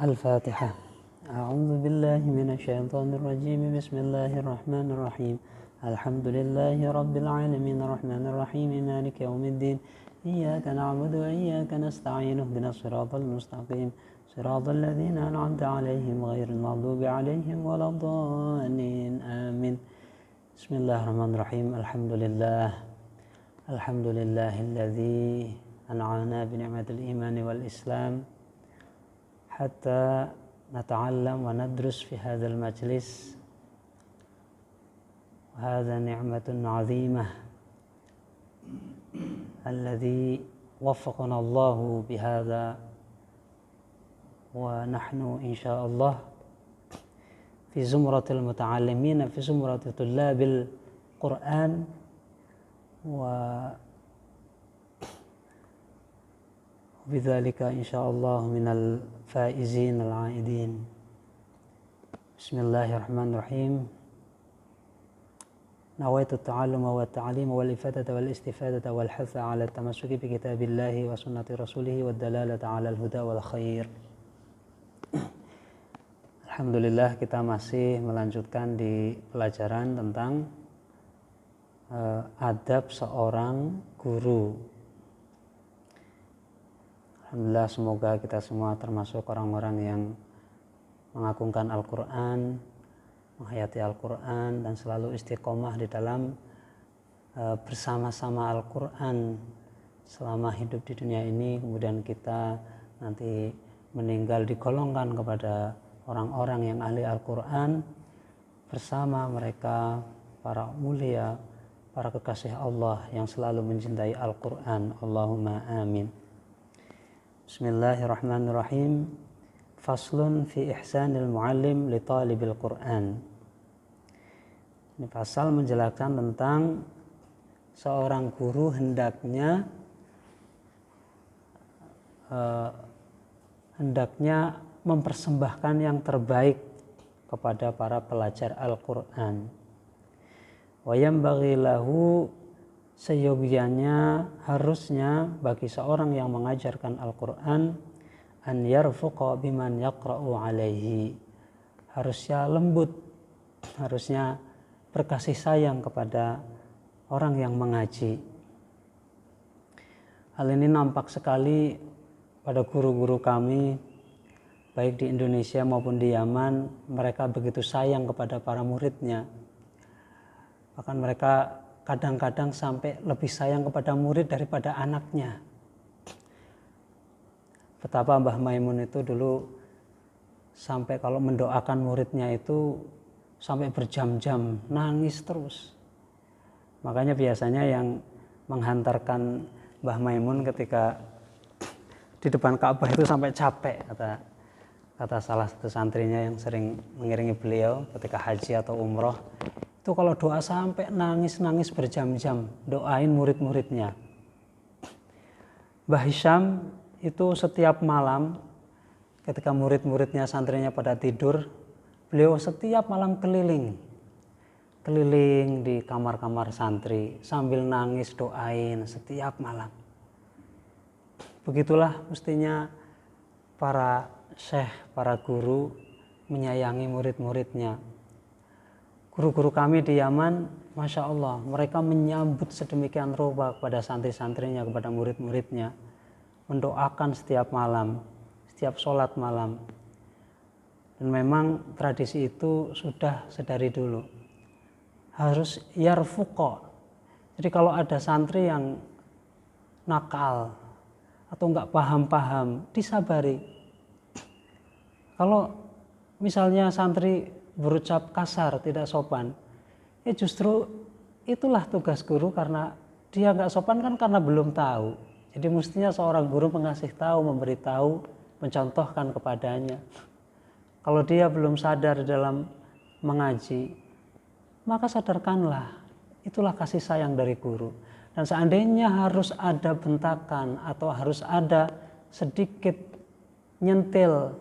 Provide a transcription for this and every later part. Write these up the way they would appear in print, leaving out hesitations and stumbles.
الفاتحة. أعوذ بالله من الشيطان الرجيم. بسم الله الرحمن الرحيم. الحمد لله رب العالمين الرحمن الرحيم مالك يوم الدين. إياك نعبد وإياك نستعين اهدنا الصراط المستقيم صراط الذين أنعمت عليهم غير المغضوب عليهم ولا الضالين آمين. بسم الله الرحمن الرحيم. الحمد لله الذي أنعمنا بنعمة الإيمان والإسلام حتى نتعلم وندرس في هذا المجلس، وهذا نعمة عظيمة الذي وفقنا الله بهذا، ونحن إن شاء الله في زمرة المتعلمين، في زمرة طلاب القرآن، وبذلك إن شاء الله من الفائزين العائدين. بسم الله الرحمن الرحيم. نويت التعلم والتعليم والإفادة والاستفادة والحث على التمسك بكتاب الله وسنة رسوله والدلالة على الهدى والخير. Alhamdulillah, kita masih melanjutkan di pelajaran tentang adab seorang guru. Alhamdulillah, semoga kita semua termasuk orang-orang yang mengagungkan Al-Quran, menghayati Al-Quran, dan selalu istiqomah di dalam bersama-sama Al-Quran selama hidup di dunia ini. Kemudian kita nanti meninggal digolongkan kepada orang-orang yang ahli Al-Quran bersama mereka, para mulia, para kekasih Allah yang selalu mencintai Al-Quran. Allahumma amin. Bismillahirrahmanirrahim. Faslun fi ihsanil muallim li talibil Quran. Ini pasal menjelaskan tentang seorang guru hendaknya mempersembahkan yang terbaik kepada para pelajar Al-Quran. Wa yanbaghi lahu, seyogianya, harusnya bagi seorang yang mengajarkan Al-Quran, an yarfuqa biman yaqra'u alaihi, harusnya lembut, harusnya berkasih sayang kepada orang yang mengaji. Hal ini nampak sekali pada guru-guru kami, baik di Indonesia maupun di Yaman. Mereka begitu sayang kepada para muridnya. Bahkan mereka kadang-kadang sampai lebih sayang kepada murid daripada anaknya. Betapa Mbah Maimun itu dulu sampai kalau mendoakan muridnya itu sampai berjam-jam nangis terus. Makanya biasanya yang menghantarkan Mbah Maimun ketika di depan Ka'bah itu sampai capek, kata salah satu santrinya yang sering mengiringi beliau ketika haji atau umroh. Itu kalau doa sampai nangis-nangis berjam-jam, doain murid-muridnya. Mbah Hisham itu setiap malam ketika murid-muridnya, santrinya pada tidur, beliau setiap malam keliling di kamar-kamar santri sambil nangis doain setiap malam. Begitulah mestinya para syekh, para guru menyayangi murid-muridnya. Guru-guru kami di Yaman, Masya Allah, mereka menyambut sedemikian rupa kepada santri-santrinya, kepada murid-muridnya, mendoakan setiap malam, setiap sholat malam. Dan memang tradisi itu sudah sedari dulu. Harus yarfuqa. Jadi kalau ada santri yang nakal atau enggak paham-paham, disabari. Kalau misalnya santri berucap kasar, tidak sopan, justru itulah tugas guru, karena dia enggak sopan kan karena belum tahu. Jadi mestinya seorang guru mengasih tahu, memberitahu, mencontohkan kepadanya. Kalau dia belum sadar dalam mengaji, maka sadarkanlah. Itulah kasih sayang dari guru. Dan seandainya harus ada bentakan atau harus ada sedikit nyentil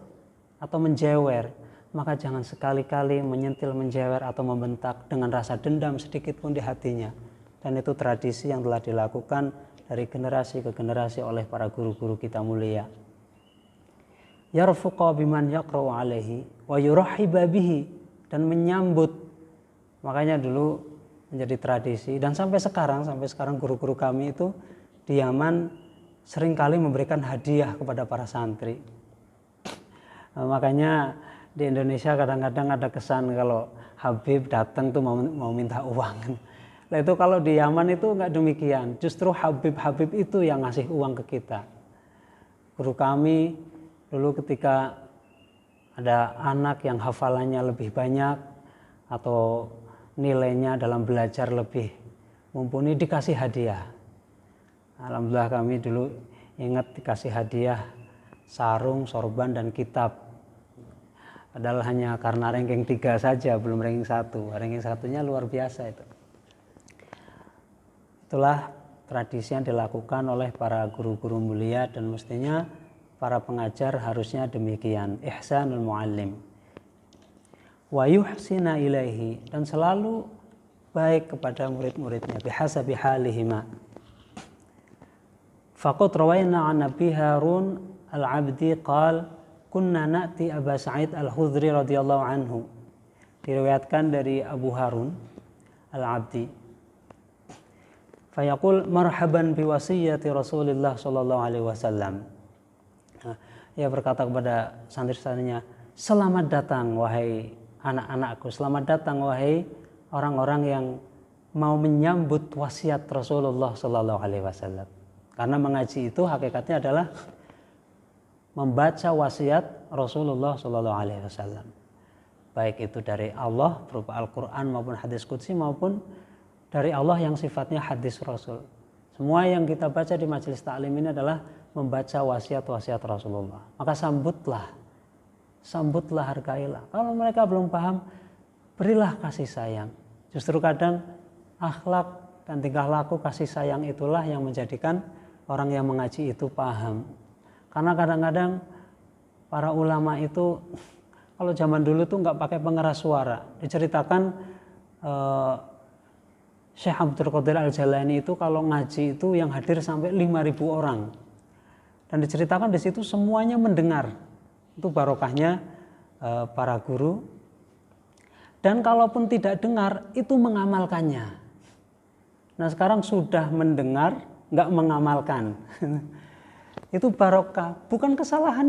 atau menjewer, maka jangan sekali-kali menyentil, menjewer atau membentak dengan rasa dendam sedikit pun di hatinya. Dan itu tradisi yang telah dilakukan dari generasi ke generasi oleh para guru-guru kita mulia. yarfuqa biman yaqra'u alaihi wa yurahiba bihi, dan menyambut. Makanya dulu menjadi tradisi dan sampai sekarang guru-guru kami itu di Yaman seringkali memberikan hadiah kepada para santri. Makanya di Indonesia kadang-kadang ada kesan kalau Habib datang tuh mau minta uang. Nah itu kalau di Yaman itu enggak demikian. Justru Habib itu yang ngasih uang ke kita. Guru kami dulu ketika ada anak yang hafalannya lebih banyak atau nilainya dalam belajar lebih mumpuni, dikasih hadiah. Alhamdulillah kami dulu ingat dikasih hadiah sarung, sorban, dan kitab. Padahal hanya karena ranking 3 saja, belum ranking 1. Ranking 1-nya luar biasa itu. Itulah tradisi yang dilakukan oleh para guru-guru mulia dan mestinya para pengajar harusnya demikian. Ihsanul muallim. Wa yuhsina ilaihi, dan selalu baik kepada murid-muridnya bihasabi halihima. Faqad rawayna an Abi Harun al-Abdi qala kunna na'ti Aba Sa'id al-Khudri radhiyallahu anhu. Diriwayatkan dari Abu Harun al-Abdi. Fayaqul marhaban bi wasiyyati Rasulillah sallallahu alaihi wasallam. Ia berkata kepada santri-santrinya, selamat datang wahai anak-anakku, selamat datang wahai orang-orang yang mau menyambut wasiat Rasulullah sallallahu alaihi wasallam. Karena mengaji itu hakikatnya adalah membaca wasiat Rasulullah sallallahu alaihi wasallam. Baik itu dari Allah berupa Al-Qur'an maupun hadis qudsi maupun dari Allah yang sifatnya hadis Rasul. Semua yang kita baca di majelis taklim ini adalah membaca wasiat-wasiat Rasulullah. Maka sambutlah, hargailah. Kalau mereka belum paham, berilah kasih sayang. Justru kadang akhlak dan tingkah laku kasih sayang itulah yang menjadikan orang yang mengaji itu paham. Karena kadang-kadang para ulama itu kalau zaman dulu tuh nggak pakai pengeras suara. Diceritakan Syekh Abdul Qadir Al-Jalani itu kalau ngaji itu yang hadir sampai 5.000 orang. Dan diceritakan di situ semuanya mendengar. Itu barokahnya para guru. Dan kalaupun tidak dengar, itu mengamalkannya. Nah sekarang sudah mendengar, nggak mengamalkan. Itu barokah, bukan kesalahan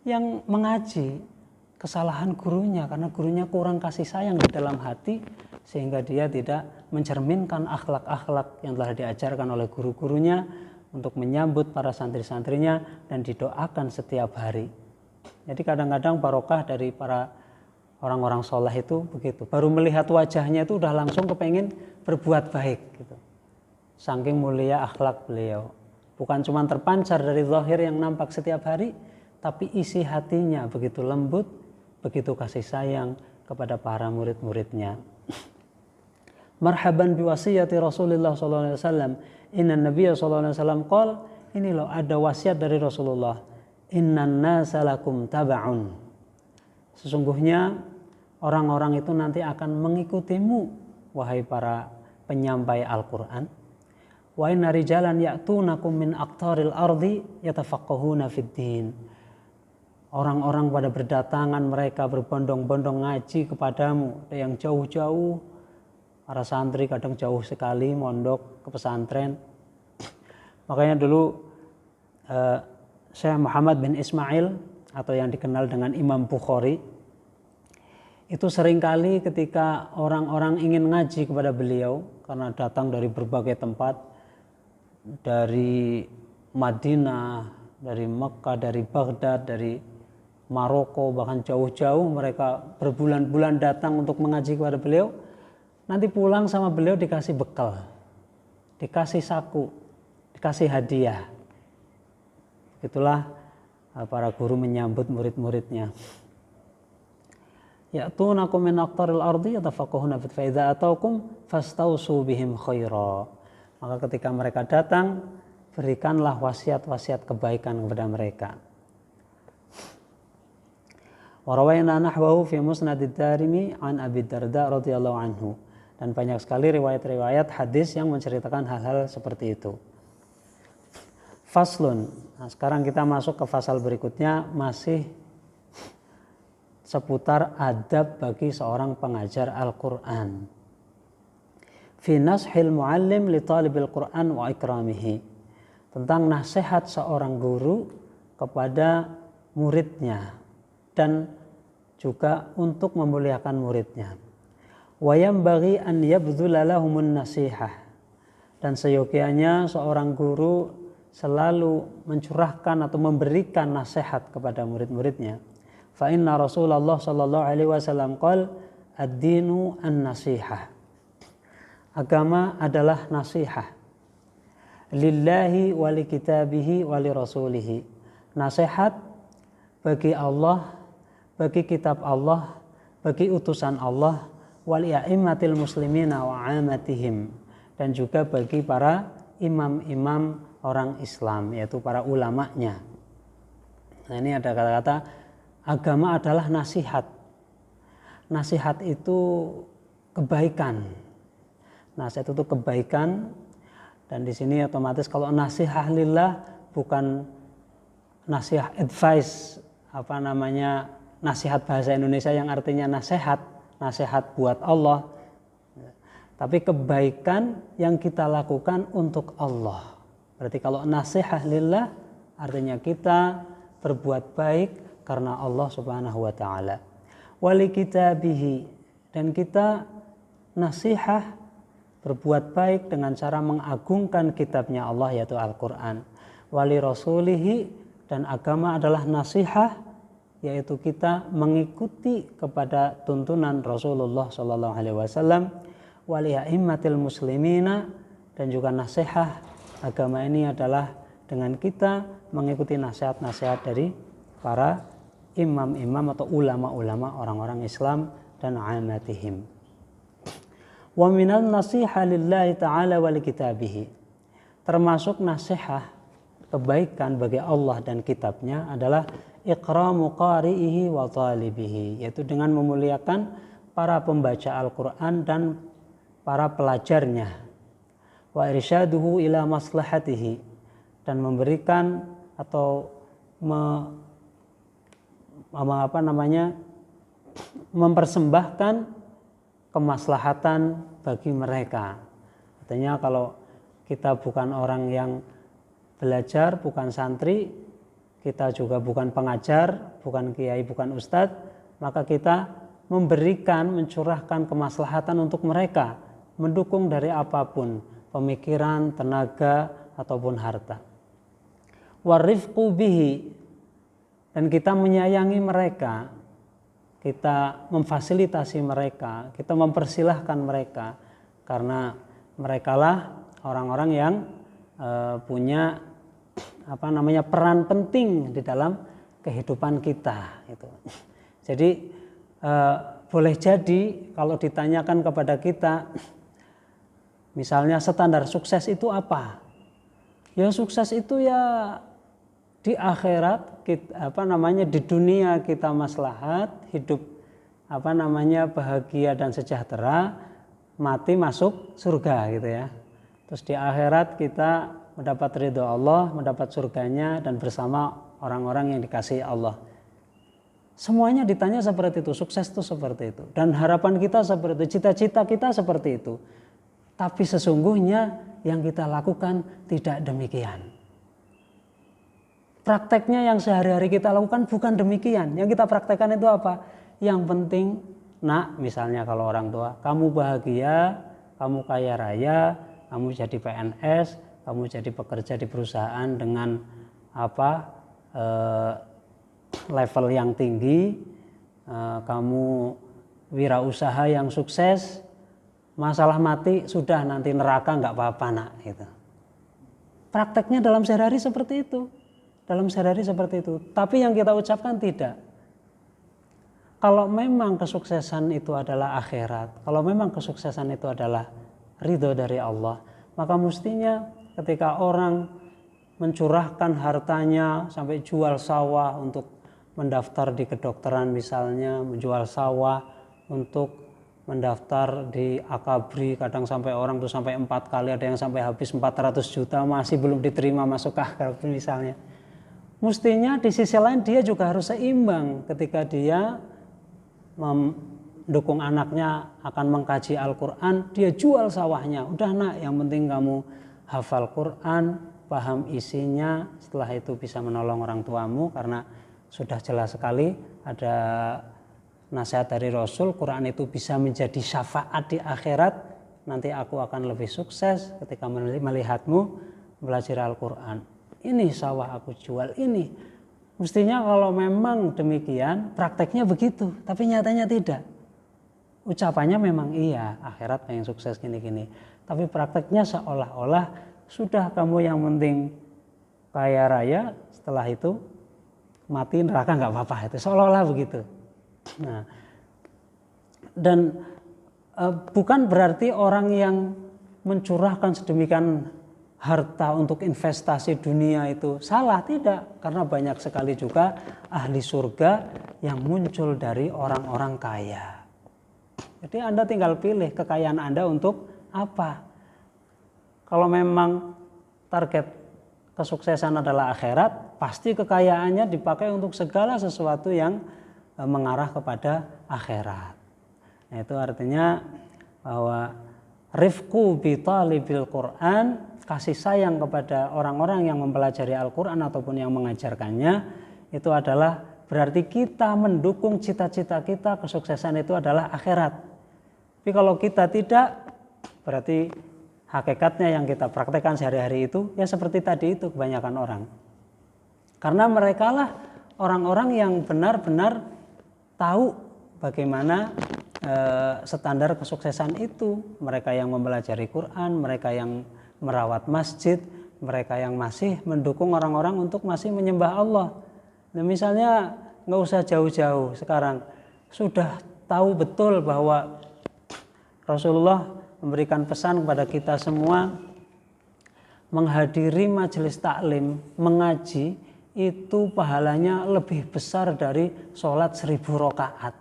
yang mengaji, kesalahan gurunya, karena gurunya kurang kasih sayang di dalam hati sehingga dia tidak mencerminkan akhlak-akhlak yang telah diajarkan oleh guru-gurunya untuk menyambut para santri-santrinya dan didoakan setiap hari. Jadi kadang-kadang barokah dari para orang-orang soleh itu begitu, baru melihat wajahnya itu udah langsung kepengen berbuat baik gitu. Saking mulia akhlak beliau. Bukan cuma terpancar dari zahir yang nampak setiap hari, tapi isi hatinya begitu lembut, begitu kasih sayang kepada para murid-muridnya. Marhaban biwasiyati Rasulullah sallallahu alaihi wasallam. Inna Nabiya sallallahu alaihi wasallam qala, ini loh ada wasiat dari Rasulullah. Innan nasa lakum taba'un. Sesungguhnya orang-orang itu nanti akan mengikutimu wahai para penyampai Al-Qur'an. Wa inna rijalan ya'tunakum min aqtaril ardi yatafaqqahuna fid din. Orang-orang pada berdatangan, mereka berbondong-bondong ngaji kepadamu. Ada yang jauh-jauh, para santri kadang jauh sekali mondok ke pesantren. Makanya dulu Syekh Muhammad bin Ismail atau yang dikenal dengan Imam Bukhari itu seringkali ketika orang-orang ingin ngaji kepada beliau karena datang dari berbagai tempat, dari Madinah, dari Mekah, dari Baghdad, dari Maroko, bahkan jauh-jauh mereka berbulan-bulan datang untuk mengaji kepada beliau. Nanti pulang sama beliau dikasih bekal, dikasih saku, dikasih hadiah. Itulah para guru menyambut murid-muridnya. Ya'tunakum min aqtaril ardi yatafaqqahuna fa idza ataukum fastausu bihim khaira. Maka ketika mereka datang, berikanlah wasiat-wasiat kebaikan kepada mereka. Wa rawayna nahwahu fi musnad ad-Darimi an Abi Darda radhiyallahu anhu. Dan banyak sekali riwayat-riwayat hadis yang menceritakan hal-hal seperti itu. Faslun, Nah, sekarang kita masuk ke pasal berikutnya, masih seputar adab bagi seorang pengajar Al-Quran. Fi nashil muallim li talibil Quran wa ikramihi. Tentang nasihat seorang guru kepada muridnya dan juga untuk memuliakan muridnya. Wa yanbaghi an yabdhula lahumun nasihah. Dan seyogianya seorang guru selalu mencurahkan atau memberikan nasihat kepada murid-muridnya. Fa inna Rasulullah sallallahu alaihi wasallam qala ad-dinu an-nasihah. Agama adalah nasihah. Lillahi wa li kitabihi wa li rasulihi. Nasihat bagi Allah, bagi kitab Allah, bagi utusan Allah, wal a'immatil muslimina wa 'amatihim, dan juga bagi para imam-imam orang Islam, yaitu para ulamanya. Nah, ini ada kata-kata agama adalah nasihat. Nasihat itu kebaikan. Nasihat itu kebaikan, dan di sini otomatis kalau nasihat lillah bukan nasihat advice, nasihat bahasa Indonesia yang artinya nasihat buat Allah. Tapi kebaikan yang kita lakukan untuk Allah. Berarti kalau nasihat lillah artinya kita berbuat baik karena Allah Subhanahu wa taala. Wali kitabihi, dan kita nasihat berbuat baik dengan cara mengagungkan kitabnya Allah, yaitu Al-Quran. Wali rasulihi, dan agama adalah nasihat, yaitu kita mengikuti kepada tuntunan Rasulullah SAW. Wali a'immatil muslimina, dan juga nasihat agama ini adalah dengan kita mengikuti nasihat-nasihat dari para imam-imam atau ulama-ulama orang-orang Islam dan amatihim. Wa minal nasiha lillahi ta'ala wa li kitabihi. Termasuk nasihat kebaikan bagi Allah dan kitabnya adalah ikramu qari'ihi wa talibihi, yaitu dengan memuliakan para pembaca Al-Quran dan para pelajarnya. Wa irsyaduhu ila maslahatihi, dan memberikan atau mempersembahkan kemaslahatan bagi mereka. Artinya kalau kita bukan orang yang belajar, bukan santri, kita juga bukan pengajar, bukan kiai, bukan ustadz, maka kita mencurahkan kemaslahatan untuk mereka, mendukung dari apapun, pemikiran, tenaga, ataupun harta. Warifqu bihi, dan kita menyayangi mereka, kita memfasilitasi mereka, kita mempersilahkan mereka, karena merekalah orang-orang yang punya peran penting di dalam kehidupan kita. Gitu. Jadi boleh jadi kalau ditanyakan kepada kita, misalnya standar sukses itu apa? Ya sukses itu ya di akhirat di dunia kita maslahat, hidup bahagia dan sejahtera, mati masuk surga gitu ya. Terus di akhirat kita mendapat ridho Allah, mendapat surganya dan bersama orang-orang yang dikasihi Allah. Semuanya ditanya seperti itu, sukses itu seperti itu, dan harapan kita seperti itu, cita-cita kita seperti itu. Tapi sesungguhnya yang kita lakukan tidak demikian. Prakteknya yang sehari-hari kita lakukan bukan demikian. Yang kita praktekkan itu apa? Yang penting, nak, misalnya kalau orang tua, kamu bahagia, kamu kaya raya, kamu jadi PNS, kamu jadi pekerja di perusahaan dengan level yang tinggi, kamu wirausaha yang sukses, masalah mati sudah, nanti neraka nggak apa-apa nak. Gitu. Prakteknya dalam sehari-hari seperti itu. Tapi yang kita ucapkan tidak. Kalau memang kesuksesan itu adalah akhirat, kalau memang kesuksesan itu adalah ridho dari Allah, maka mestinya ketika orang mencurahkan hartanya sampai jual sawah untuk mendaftar di kedokteran misalnya, menjual sawah untuk mendaftar di Akabri, kadang sampai orang tuh sampai 4 kali, ada yang sampai habis 400 juta masih belum diterima masuk ke Akabri misalnya. mestinya di sisi lain dia juga harus seimbang ketika dia mendukung anaknya akan mengkaji Al-Quran, dia jual sawahnya. Udah nak, yang penting kamu hafal Quran, paham isinya, setelah itu bisa menolong orang tuamu, karena sudah jelas sekali ada nasihat dari Rasul, Quran itu bisa menjadi syafaat di akhirat. Nanti aku akan lebih sukses ketika melihatmu belajar Al-Quran. Ini sawah aku jual ini. Mestinya kalau memang demikian, prakteknya begitu, tapi nyatanya tidak. Ucapannya memang iya, akhirat pengen sukses gini-gini, tapi prakteknya seolah-olah sudah kamu yang penting kaya raya, setelah itu mati neraka nggak apa-apa, itu seolah-olah begitu. Nah, dan bukan berarti orang yang mencurahkan sedemikian harta untuk investasi dunia itu salah, tidak, karena banyak sekali juga ahli surga yang muncul dari orang-orang kaya. Jadi Anda tinggal pilih kekayaan Anda untuk apa. Kalau memang target kesuksesan adalah akhirat, pasti kekayaannya dipakai untuk segala sesuatu yang mengarah kepada akhirat. Nah, itu artinya bahwa rifqu bi talibil Quran, kasih sayang kepada orang-orang yang mempelajari Al-Quran ataupun yang mengajarkannya, itu adalah berarti kita mendukung cita-cita kita, kesuksesan itu adalah akhirat. Tapi kalau kita tidak, berarti hakikatnya yang kita praktekkan sehari-hari itu ya seperti tadi itu kebanyakan orang. Karena mereka lah orang-orang yang benar-benar tahu bagaimana standar kesuksesan itu. Mereka yang mempelajari Quran, mereka yang merawat masjid, mereka yang masih mendukung orang-orang untuk masih menyembah Allah. Nah, misalnya nggak usah jauh-jauh, sekarang sudah tahu betul bahwa Rasulullah memberikan pesan kepada kita semua, menghadiri majelis taklim, mengaji, itu pahalanya lebih besar dari sholat 1000 rakaat.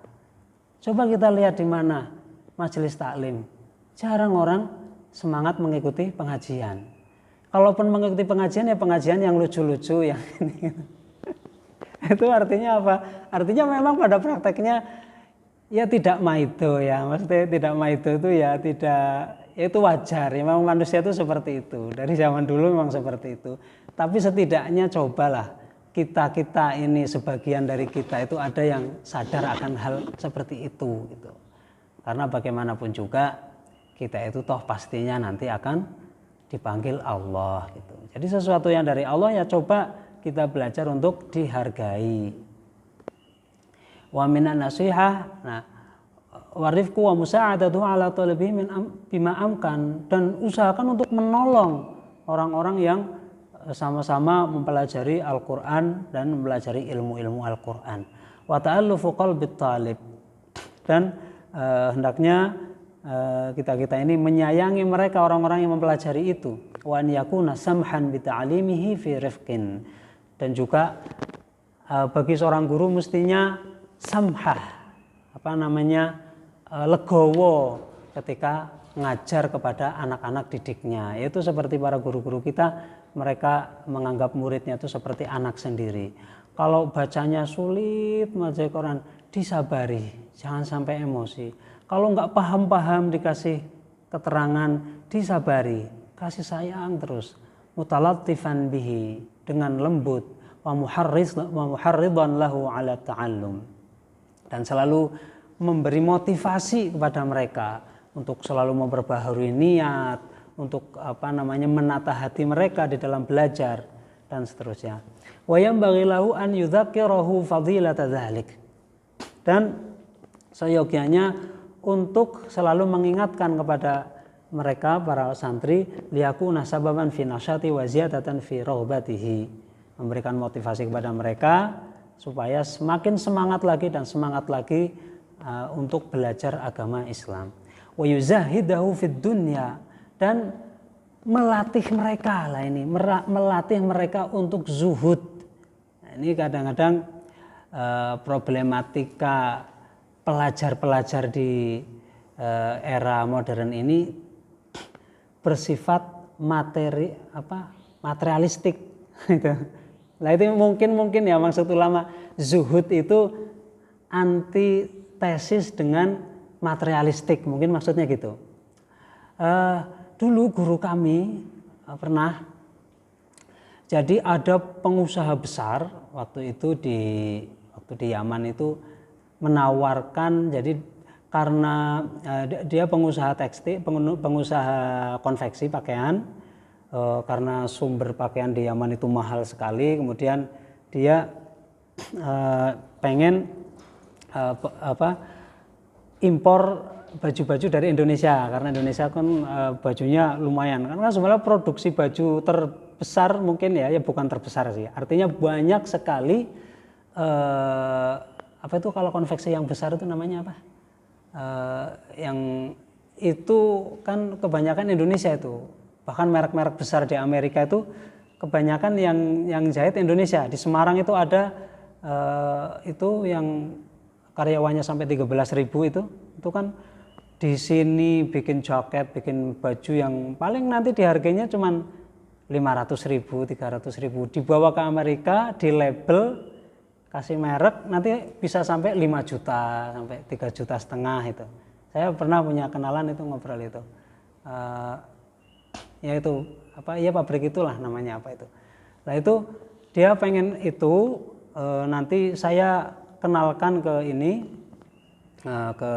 Coba kita lihat di mana majelis taklim. Jarang orang semangat mengikuti pengajian. Kalaupun mengikuti pengajian, ya pengajian yang lucu-lucu, yang ini. Itu artinya apa? Artinya memang pada prakteknya ya tidak maido ya. Maksudnya tidak maido itu ya tidak, ya itu wajar. Ya, memang manusia itu seperti itu. Dari zaman dulu memang seperti itu. Tapi setidaknya cobalah kita ini, sebagian dari kita itu ada yang sadar akan hal seperti itu gitu. Karena bagaimanapun juga kita itu toh pastinya nanti akan dipanggil Allah gitu. Jadi sesuatu yang dari Allah ya coba kita belajar untuk dihargai. Wa minan nasihah, nah, warifku wa musa'adatu ala talabi bima amkan, dan usahakan untuk menolong orang-orang yang sama-sama mempelajari Al-Quran dan mempelajari ilmu-ilmu Al-Quran. Wa ta'allufu qalbit talib, dan hendaknya kita ini menyayangi mereka, orang-orang yang mempelajari itu. Wa an yakuna samhan bi ta'limihi fi rifqin, dan juga bagi seorang guru mestinya samhah, legowo ketika ngajar kepada anak-anak didiknya. Yaitu seperti para guru-guru kita, mereka menganggap muridnya itu seperti anak sendiri. Kalau bacanya sulit baca Quran, disabari, jangan sampai emosi. Kalau nggak paham-paham dikasih keterangan, disabari, kasih sayang terus. Mutalatifan bihi, dengan lembut, wa muharridhan lahu ala ta'allum, dan selalu memberi motivasi kepada mereka untuk selalu memperbaharui niat, untuk menata hati mereka di dalam belajar dan seterusnya. Wa yanbaghi lahu an yudzakkirahu fadilata dzalik, dan seyogyanya untuk selalu mengingatkan kepada mereka para santri, liyakuna sababan fi nasyati wa ziyadatan fi raghbatihi, memberikan motivasi kepada mereka supaya semakin semangat lagi dan semangat lagi untuk belajar agama Islam. Wa yuzahidahu fid dunya, dan melatih mereka melatih mereka untuk zuhud. Nah, ini kadang-kadang problematika pelajar-pelajar di era modern ini bersifat materialistik gitu. Nah itu mungkin ya maksud ulama zuhud itu antitesis dengan materialistik, mungkin maksudnya gitu. Dulu guru kami pernah, jadi ada pengusaha besar waktu itu di Yaman itu menawarkan, jadi karena dia pengusaha tekstil, pengusaha konveksi pakaian, karena sumber pakaian di Yaman itu mahal sekali, kemudian dia pengen impor baju-baju dari Indonesia, karena Indonesia kan bajunya lumayan, karena sebenarnya produksi baju terbesar mungkin ya bukan terbesar sih, artinya banyak sekali apa itu kalau konveksi yang besar itu namanya apa, yang itu kan kebanyakan Indonesia itu, bahkan merek-merek besar di Amerika itu kebanyakan yang jahit Indonesia. Di Semarang itu ada itu yang karyawannya sampai 13.000 itu kan di sini bikin jaket, bikin baju yang paling nanti dihargainya cuman 500.000, 300.000, dibawa ke Amerika, di label, kasih merek, nanti bisa sampai 5 juta, sampai 3,5 juta itu. Saya pernah punya kenalan itu ngobrol itu, ya itu apa, ya pabrik itulah namanya apa itu. Nah itu dia pengen itu, nanti saya kenalkan ke ini, ke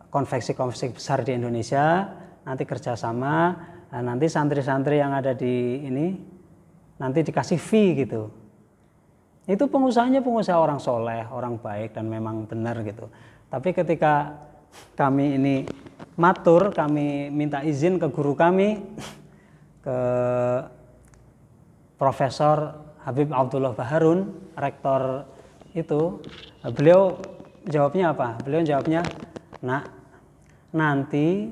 konveksi-konveksi besar di Indonesia, nanti kerjasama, nah nanti santri-santri yang ada di ini nanti dikasih fee gitu. Itu pengusahanya pengusaha orang soleh, orang baik dan memang benar gitu. Tapi ketika kami ini matur, kami minta izin ke guru kami, ke Profesor Habib Abdullah Baharun, rektor itu, beliau jawabnya apa? Beliau jawabnya, "Nak, nanti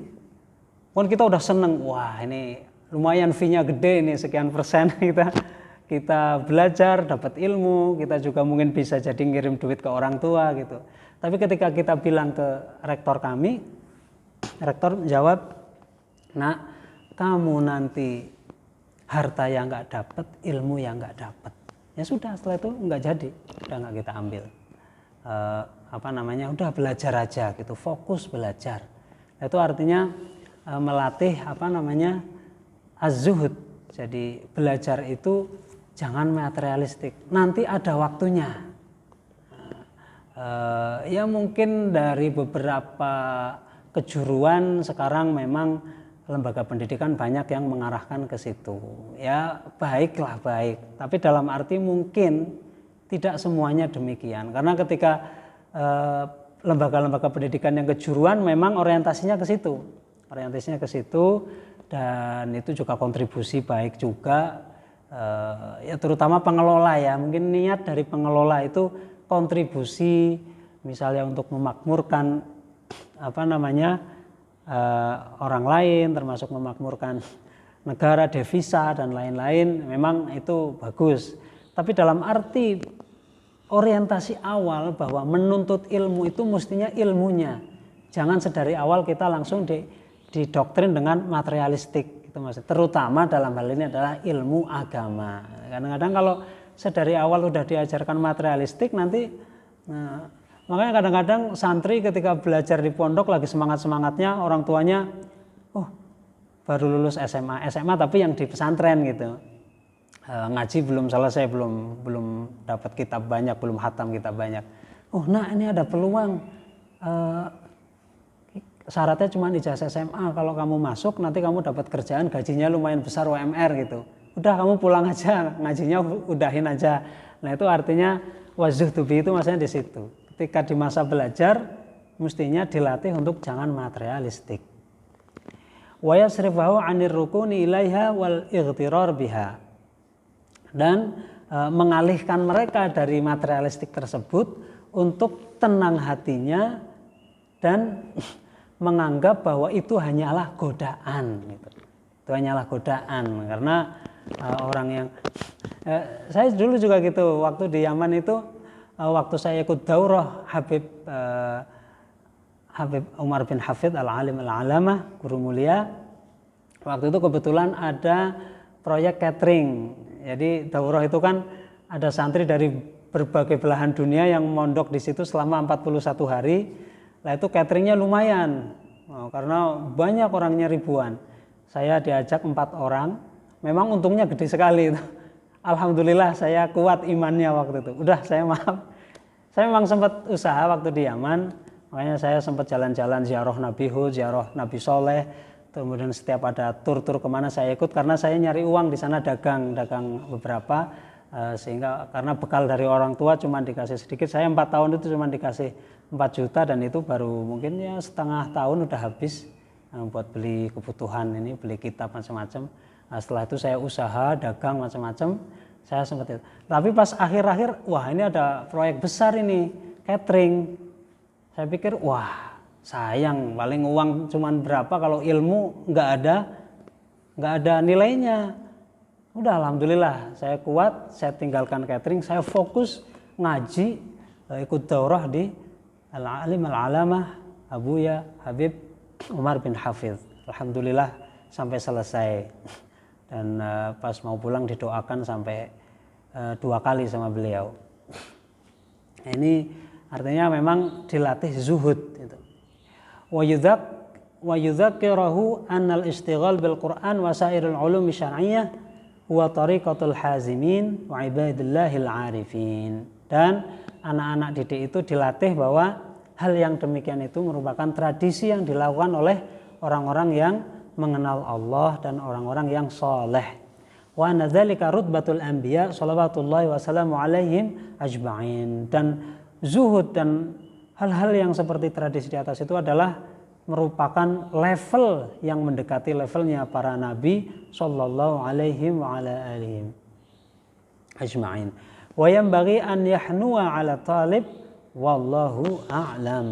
pun kita udah seneng, wah ini lumayan fee-nya gede nih, sekian persen kita belajar, dapat ilmu, kita juga mungkin bisa jadi ngirim duit ke orang tua gitu. Tapi ketika kita bilang ke rektor kami, rektor jawab, "Nak, kamu nanti harta yang nggak dapat, ilmu yang nggak dapat." Ya sudah, setelah itu nggak jadi, udah nggak kita ambil. Udah belajar aja gitu, fokus belajar. Itu artinya melatih az-zuhud. Jadi belajar itu jangan materialistik. Nanti ada waktunya. Ya mungkin dari beberapa kejuruan sekarang memang lembaga pendidikan banyak yang mengarahkan ke situ. Ya baiklah, baik. Tapi dalam arti mungkin tidak semuanya demikian. Karena ketika lembaga-lembaga pendidikan yang kejuruan memang orientasinya ke situ. Dan itu juga kontribusi baik juga, ya terutama pengelola ya. Mungkin niat dari pengelola itu kontribusi misalnya untuk memakmurkan orang lain, termasuk memakmurkan negara, devisa dan lain-lain, memang itu bagus. Tapi dalam arti orientasi awal bahwa menuntut ilmu itu mestinya ilmunya. Jangan sedari awal kita langsung didoktrin dengan materialistik, gitu maksud. Terutama dalam hal ini adalah ilmu agama. Kadang-kadang kalau sedari awal sudah diajarkan materialistik nanti, makanya kadang-kadang santri ketika belajar di pondok lagi semangat-semangatnya, orang tuanya, baru lulus SMA tapi yang di pesantren gitu. Ngaji belum selesai, belum dapat kitab banyak, belum khatam kitab banyak. Nah ini ada peluang, syaratnya cuma ijazah SMA, kalau kamu masuk nanti kamu dapat kerjaan, gajinya lumayan besar, UMR gitu. Udah kamu pulang aja, ngajinya udahin aja. Nah itu artinya wazuhdubi itu maksudnya di situ. Ketika di masa belajar mestinya dilatih untuk jangan materialistik. Wa yasrifahu 'anir rukuni ilaiha wal ightirar biha. Dan mengalihkan mereka dari materialistik tersebut untuk tenang hatinya dan menganggap bahwa itu hanyalah godaan gitu. Itu hanyalah godaan, karena orang yang saya dulu juga gitu, waktu di Yaman itu, waktu saya ikut daurah Habib Umar bin Hafid al-Alim al-Alamah, guru mulia, waktu itu kebetulan ada proyek catering. Jadi daurah itu kan ada santri dari berbagai belahan dunia yang mondok di situ selama 41 hari. Nah itu cateringnya lumayan, karena banyak orangnya ribuan. Saya diajak 4 orang, memang untungnya gede sekali itu. Alhamdulillah saya kuat imannya waktu itu. Udah saya maaf. Saya memang sempat usaha waktu di Yaman, makanya saya sempat jalan-jalan ziarah Nabi Hud, ziarah Nabi Soleh. Kemudian setiap ada tur-tur kemana saya ikut karena saya nyari uang di sana, dagang beberapa, sehingga karena bekal dari orang tua cuma dikasih sedikit. Saya 4 tahun itu cuma dikasih 4 juta dan itu baru mungkin ya setengah tahun udah habis buat beli kebutuhan ini, beli kitab macam-macam. Nah, setelah itu saya usaha dagang macam-macam, saya sempat itu. Tapi pas akhir-akhir, wah ini ada proyek besar ini, catering. Saya pikir wah sayang, paling uang cuman berapa kalau ilmu nggak ada nilainya. Udah alhamdulillah saya kuat, saya tinggalkan catering, saya fokus ngaji, ikut daurah di Al-Alim Al-Alamah Abuya Habib Umar bin Hafidh. Alhamdulillah sampai selesai. Dan pas mau pulang didoakan sampai 2 kali sama beliau. Ini artinya memang dilatih zuhud gitu. Wa yudzakkirahu annal istighal bil Qur'an wa sairil ulum syar'iyyah huwa tariqatul hazimin wa ibadillahil arifin. Dan anak-anak didik itu dilatih bahwa hal yang demikian itu merupakan tradisi yang dilakukan oleh orang-orang yang mengenal Allah dan orang-orang yang soleh. Wa nadzalika rutbatul anbiya shalawatullahi wasallamu alaihim ajma'in. Dan zuhud dan hal-hal yang seperti tradisi di atas itu adalah merupakan level yang mendekati levelnya para nabi sallallahu alaihi wa ala alihim ajma'in. Wa yanbaghi an yahnua ala talib wallahu a'lam.